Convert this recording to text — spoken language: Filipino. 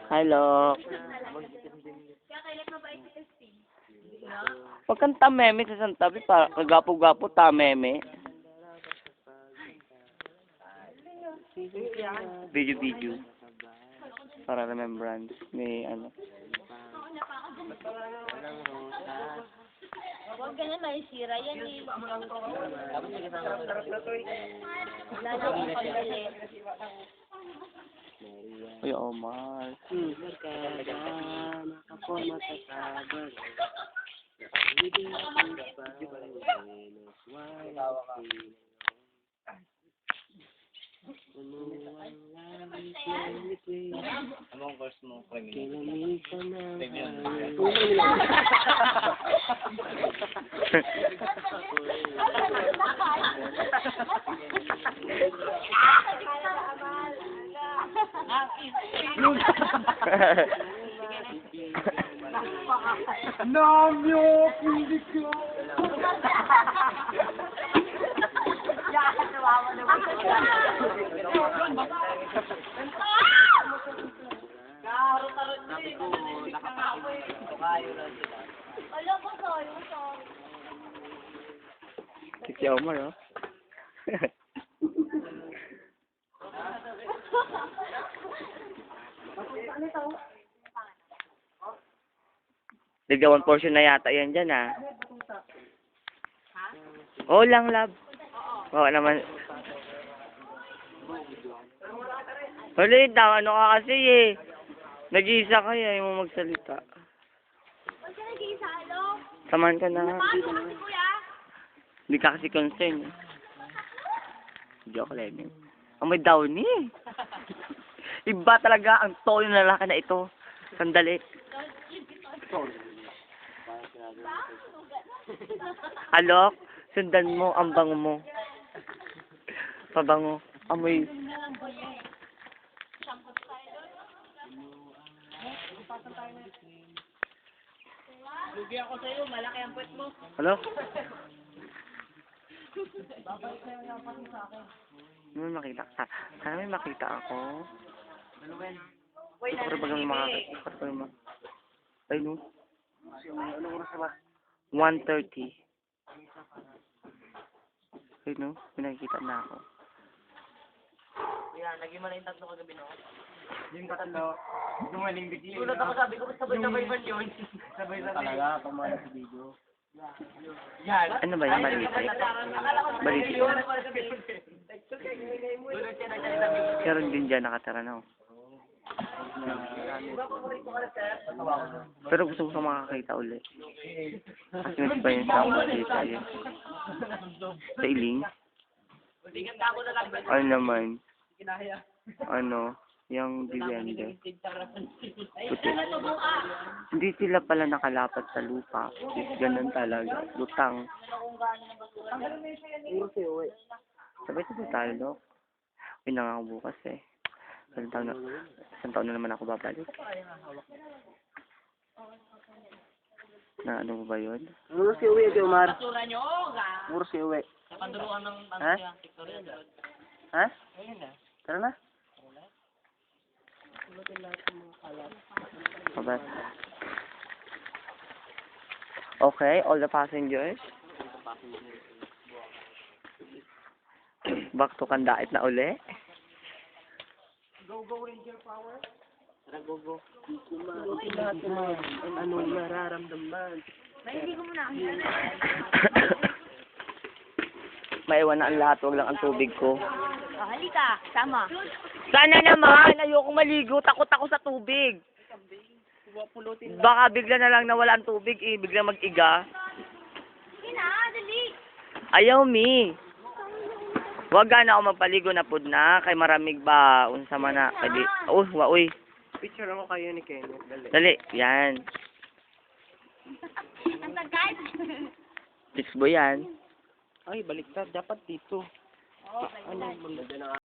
Hello. Huwag kang tameme sa santabi para kagapo-gapo tameme. Video. Para remembrance. May ano. Huwag ganyan, may sira yan eh. Lalo kung pagdali. Uy, Omar. Anong course mo? Namyo Pindiko. Alam ko, sorry. Si Omar, oh. Ligawan portion na yata yan dyan, ah. Oo lang, love. Oo naman. Ulit, ano ka kasi eh. Nag-iisa ka eh, ayaw mo magsalita. Huwag ka nag-iisa, ano? Samahan ka na. Paano mo si kuya? Hindi ka kasi concern. Joke lang. May downy eh. Iba talaga ang tono ng lalaki na ito. Sandali. Alok, sundan mo ang bango mo. Pabango. Amoy. Lugi ako sa'yo, malaki ang puwet mo. Ano? May makita ka. Sana may makita ako. Ito ko rin bagang makakita. Ay, no? 1:30. Ay, no? May nakikita na ako. Yan, naging mali yung tatlo kagabi, no? Yung tatlo, dumaling bigli. Tulad ako sabi ko, sabay-sabay man yun. Sabay-sabay. Talaga, pamana sa video. Yan. Ano ba yung balita? Balita. Pero din dyan nakatara na. Pero gusto ko makakita ulit. Kasi mas pa yun sa balita yun. Sa iling? Ano naman? Ano? Yung Divende. Puti. Hindi sila pala nakalapat sa lupa. Ganun talaga. Lutang. Sabay-sabay tayo, no? Uy, nangako bukas eh. Isang taon na naman ako babalik. Na ano ba yun? Muro si Uwe, Ate Omar. Basura nyo, ga! Muro si Uwe. Kanduruan ng Ha? Victoria. Ha? Ayun na. Tara na. Bye. Okay, all the passengers. Back to Kandait na uli. Go, Ranger Power. Tara, go. Lahat naman. Anong nararamdaman? Hindi ko muna. Maiwan na ang lahat, wag lang ang tubig ko. Oh, halika, sama. Sana naman, ayoko maligo, takot ako sa tubig. Baka bigla na lang nawala ang tubig eh, bigla mag-iga. Sige na, dali. Ayaw mi. Wag na ako magpaligo na pud na, kay maramig ba, unsa man na. Kadi, uy. Picture ako kayo ni Kenneth. Dali, yan. Ang tagay. Fix boy yan. Ay, baliktad. Dapat dito. Oo, baliktad.